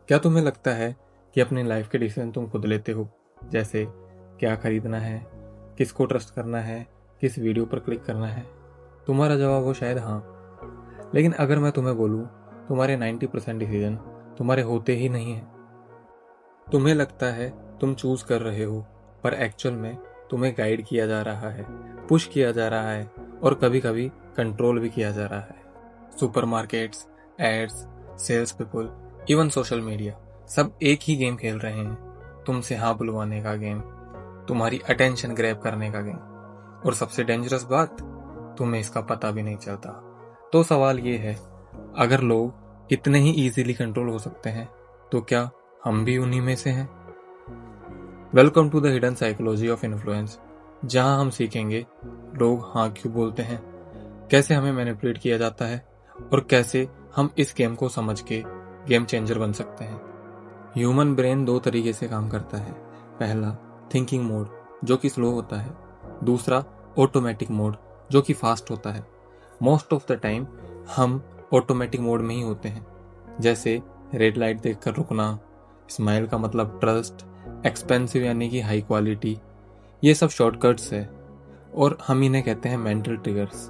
क्या तुम्हें लगता है कि अपनी लाइफ के डिसीजन तुम खुद लेते हो? जैसे क्या खरीदना है, किसको ट्रस्ट करना है, किस वीडियो पर क्लिक करना है? तुम्हारा जवाब हो शायद हाँ। लेकिन अगर मैं तुम्हें बोलूँ, तुम्हारे 90% डिसीजन तुम्हारे होते ही नहीं हैं। तुम्हें लगता है तुम चूज कर रहे हो, पर एक्चुअल में तुम्हें गाइड किया जा रहा है, पुश किया जा रहा है और कभी कभी कंट्रोल भी किया जा रहा है। Supermarkets, ads, sales people, even social media, सब एक ही गेम खेल रहे हैं। तुमसे हाँ बुलवाने का गेम, तुम्हारी अटेंशन ग्रैब करने का गेम। और सबसे डेंजरस बात, तुम्हें इसका पता भी नहीं चलता। तो सवाल ये है, अगर लोग इतने ही इजीली कंट्रोल हो सकते हैं, तो क्या हम भी उन्हीं में से हैं? Welcome to the hidden psychology of influence, जहां हम सीखेंगे लोग हाँ क्यों बोलते हैं, कैसे हमें मैनिपुलेट किया जाता है और कैसे हम इस गेम को समझ के गेम चेंजर बन सकते हैं। ह्यूमन ब्रेन दो तरीके से काम करता है। पहला, थिंकिंग मोड, जो कि स्लो होता है। दूसरा, ऑटोमेटिक मोड, जो कि फास्ट होता है। मोस्ट ऑफ द टाइम हम ऑटोमेटिक मोड में ही होते हैं। जैसे रेड लाइट देखकर रुकना, स्माइल का मतलब ट्रस्ट, एक्सपेंसिव यानी कि हाई क्वालिटी। ये सब शॉर्टकट्स है और हम इन्हें कहते हैं मेंटल ट्रिगर्स।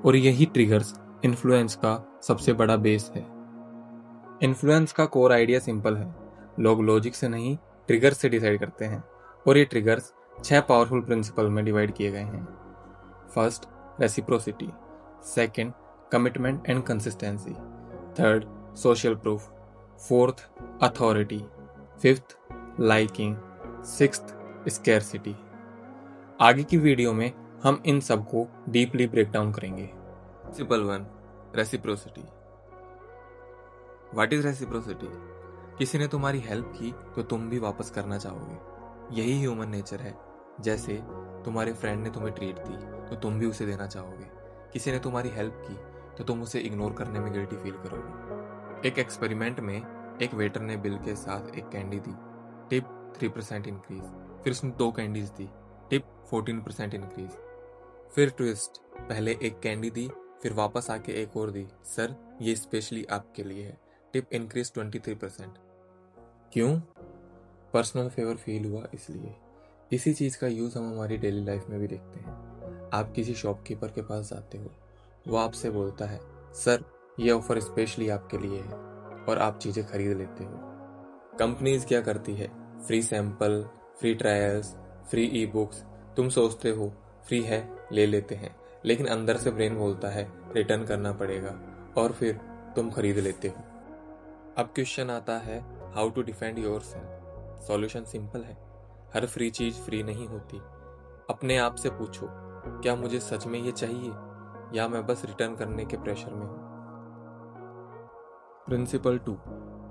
और यही ट्रिगर्स इन्फ्लुएंस का सबसे बड़ा बेस है। इन्फ्लुएंस का कोर आइडिया सिंपल है। लोग लॉजिक से नहीं, ट्रिगर्स से डिसाइड करते हैं। और ये ट्रिगर्स 6 पावरफुल प्रिंसिपल में डिवाइड किए गए हैं। First, reciprocity. Second, commitment and consistency. Third, social proof. Fourth, authority. Fifth, liking. Sixth, scarcity. आगे की वीडियो में हम इन सबको डीपली ब्रेक डाउन करेंगे। Principle 1, reciprocity. What is reciprocity? किसी ने तुम्हारी हेल्प की तो तुम भी वापस करना चाहोगे। यही ह्यूमन नेचर है। जैसे तुम्हारे फ्रेंड ने तुम्हें ट्रीट दी तो तुम भी उसे देना चाहोगे। किसी ने तुम्हारी हेल्प की तो तुम उसे इग्नोर करने में गिल्टी फील करोगे। एक एक्सपेरिमेंट में एक वेटर ने बिल के साथ एक कैंडी दी, टिप 3% इंक्रीज। फिर उसने 2 कैंडीज दी, टिप 14% इंक्रीज। फिर ट्विस्ट, पहले एक कैंडी दी, फिर वापस आके एक और दी, सर ये स्पेशली आपके लिए है, टिप इंक्रीज 23%। क्यों? पर्सनल फेवर फील हुआ इसलिए। इसी चीज़ का यूज़ हम हमारी डेली लाइफ में भी देखते हैं। आप किसी शॉपकीपर के पास जाते हो, वो आपसे बोलता है, सर ये ऑफर स्पेशली आपके लिए है, और आप चीज़ें खरीद लेते हो। कंपनीज क्या करती है? Free sample, free trials, free e books. तुम सोचते हो फ्री है, ले लेते हैं, लेकिन अंदर से ब्रेन बोलता है रिटर्न करना पड़ेगा, और फिर तुम खरीद लेते हो। अब क्वेश्चन आता है, how to defend yourself? Solution simple है, हर फ्री चीज फ्री नहीं होती। अपने आप से पूछो, क्या मुझे सच में ये चाहिए, या मैं बस रिटर्न करने के प्रेशर में हूं? Principle 2,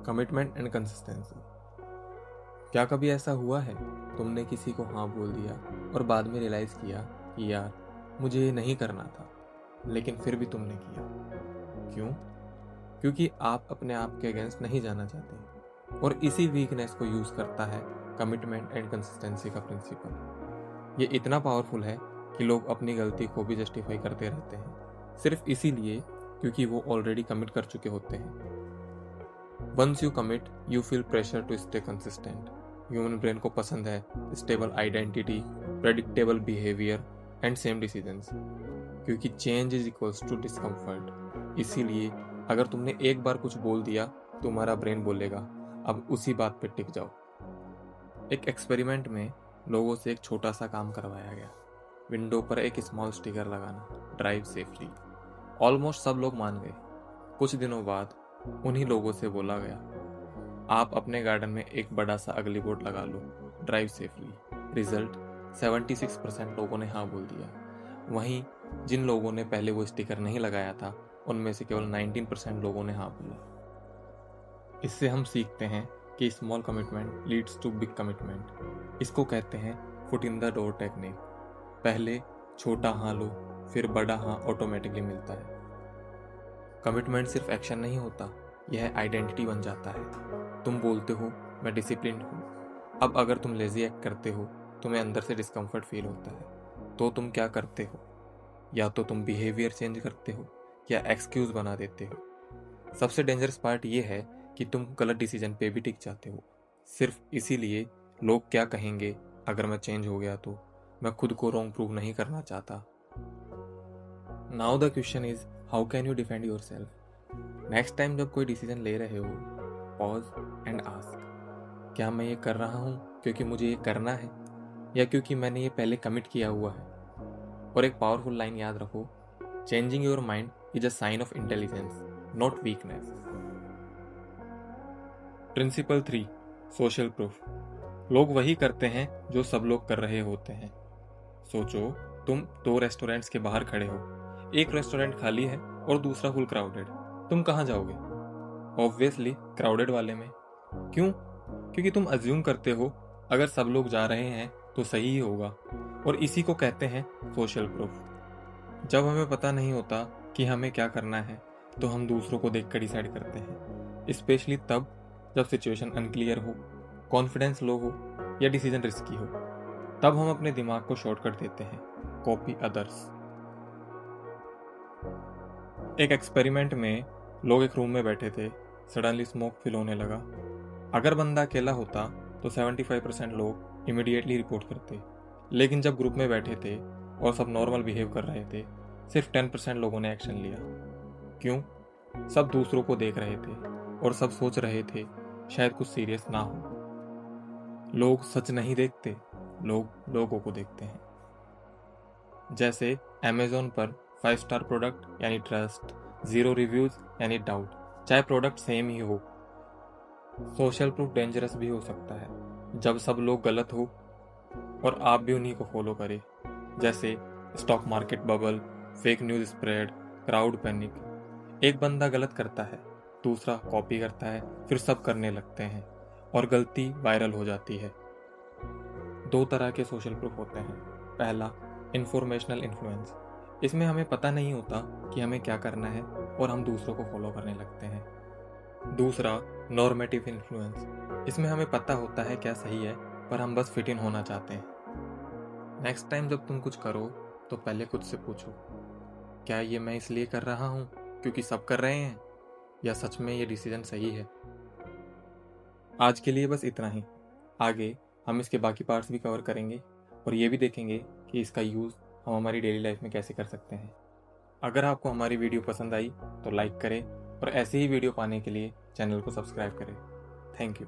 commitment and consistency. क्या कभी ऐसा हुआ है तुमने किसी को हाँ बोल दिया और बाद में रियलाइज किया कि यार मुझे ये नहीं करना था, लेकिन फिर भी तुमने किया? क्यों? क्योंकि आप अपने आप के अगेंस्ट नहीं जाना चाहते। और इसी वीकनेस को यूज करता है कमिटमेंट एंड कंसिस्टेंसी का प्रिंसिपल। ये इतना पावरफुल है कि लोग अपनी गलती को भी जस्टिफाई करते रहते हैं, सिर्फ इसीलिए क्योंकि वो ऑलरेडी कमिट कर चुके होते हैं। Once you commit, you feel pressure to stay consistent. Human brain को पसंद है stable identity, predictable behaviour and same decisions, क्योंकि change is equals to discomfort. इसीलिए अगर तुमने एक बार कुछ बोल दिया, तुम्हारा ब्रेन बोलेगा अब उसी बात पे टिक जाओ। एक एक्सपेरिमेंट में लोगों से एक छोटा सा काम करवाया गया, विंडो पर एक स्मॉल स्टिकर लगाना, ड्राइव सेफली। ऑलमोस्ट सब लोग मान गए। कुछ दिनों बाद उन्हीं लोगों से बोला गया, आप अपने गार्डन में एक बड़ा सा अगली बोर्ड लगा लो, ड्राइव सेफली। रिजल्ट, 76% लोगों ने हाँ बोल दिया। वहीं जिन लोगों ने पहले वो स्टिकर नहीं लगाया था, उनमें से केवल 19% लोगों ने हाँ बोला। इससे हम सीखते हैं कि small commitment leads to big commitment. इसको कहते हैं foot in the door technique. पहले छोटा हाँ लो, फिर बड़ा हाँ ऑटोमेटिकली मिलता है। कमिटमेंट सिर्फ एक्शन नहीं होता, यह आइडेंटिटी बन जाता है। तुम बोलते हो मैं डिसिप्लिन्ड हूँ। अब अगर तुम लेजी एक्ट करते हो, तुम्हें अंदर से डिस्कम्फर्ट फील होता है, तो तुम क्या करते हो? या तो तुम बिहेवियर चेंज करते हो या एक्सक्यूज बना देते हो। सबसे डेंजरस पार्ट ये है कि तुम गलत डिसीजन पे भी टिक जाते हो, सिर्फ इसीलिए लोग क्या कहेंगे अगर मैं चेंज हो गया तो। मैं खुद को रॉन्ग प्रूव नहीं करना चाहता। Now the question is, how can you defend your self. Next time जब कोई डिसीजन ले रहे हो, पॉज एंड आस्क, क्या मैं ये कर रहा हूँ क्योंकि मुझे ये करना है, या क्योंकि मैंने ये पहले कमिट किया हुआ है। और एक पावरफुल लाइन याद रखो, changing your mind is a sign of intelligence, not weakness. Principle 3, social proof. लोग वही करते हैं जो सब लोग कर रहे होते हैं। सोचो, तुम 2 रेस्टोरेंट्स के बाहर खड़े हो, एक रेस्टोरेंट खाली है और दूसरा फुल क्राउडेड। तुम कहाँ जाओगे? ऑब्वियसली क्राउडेड वाले में। क्यों? क्योंकि तुम अज्यूम करते हो अगर सब लोग जा रहे हैं तो सही ही होगा, और इसी को कहते हैं सोशल प्रूफ। जब हमें पता नहीं होता कि हमें क्या करना है तो हम दूसरों को देखकर डिसाइड करते हैं, स्पेशली तब जब सिचुएशन अनक्लियर हो, कॉन्फिडेंस लो हो या डिसीजन रिस्की हो। तब हम अपने दिमाग को शॉर्टकट देते हैं, कॉपी अदर्स। एक एक्सपेरिमेंट में लोग एक रूम में बैठे थे, सडनली स्मोक फील होने लगा। अगर बंदा अकेला होता तो 75% लोग इमीडिएटली रिपोर्ट करते, लेकिन जब ग्रुप में बैठे थे और सब नॉर्मल बिहेव कर रहे थे, सिर्फ 10% लोगों ने एक्शन लिया। क्यों? सब दूसरों को देख रहे थे और सब सोच रहे थे शायद कुछ सीरियस ना हो। लोग सच नहीं देखते, लोग लोगों को देखते हैं। जैसे अमेज़न पर 5 स्टार प्रोडक्ट यानी ट्रस्ट, 0 रिव्यूज यानी डाउट, चाहे प्रोडक्ट सेम ही हो। सोशल प्रूफ डेंजरस भी हो सकता है जब सब लोग गलत हो और आप भी उन्हीं को फॉलो करें, जैसे stock market bubble, fake news spread, crowd panic. एक बंदा गलत करता है, दूसरा कॉपी करता है, फिर सब करने लगते हैं और गलती वायरल हो जाती है। 2 तरह के सोशल प्रूफ होते हैं। पहला, इंफॉर्मेशनल इन्फ्लुएंस। इसमें हमें पता नहीं होता कि हमें क्या करना है और हम दूसरों को फॉलो करने लगते हैं। दूसरा, नॉर्मेटिव इन्फ्लुएंस। इसमें हमें पता होता है क्या सही है, पर हम बस फिट इन होना चाहते हैं। नेक्स्ट टाइम जब तुम कुछ करो तो पहले खुद से पूछो, क्या ये मैं इसलिए कर रहा हूँ क्योंकि सब कर रहे हैं, या सच में ये डिसीजन सही है। आज के लिए बस इतना ही। आगे हम इसके बाकी पार्ट्स भी कवर करेंगे और ये भी देखेंगे कि इसका यूज़ हम हमारी डेली लाइफ में कैसे कर सकते हैं। अगर आपको हमारी वीडियो पसंद आई तो लाइक करें और ऐसे ही वीडियो पाने के लिए चैनल को सब्सक्राइब करें। Thank you.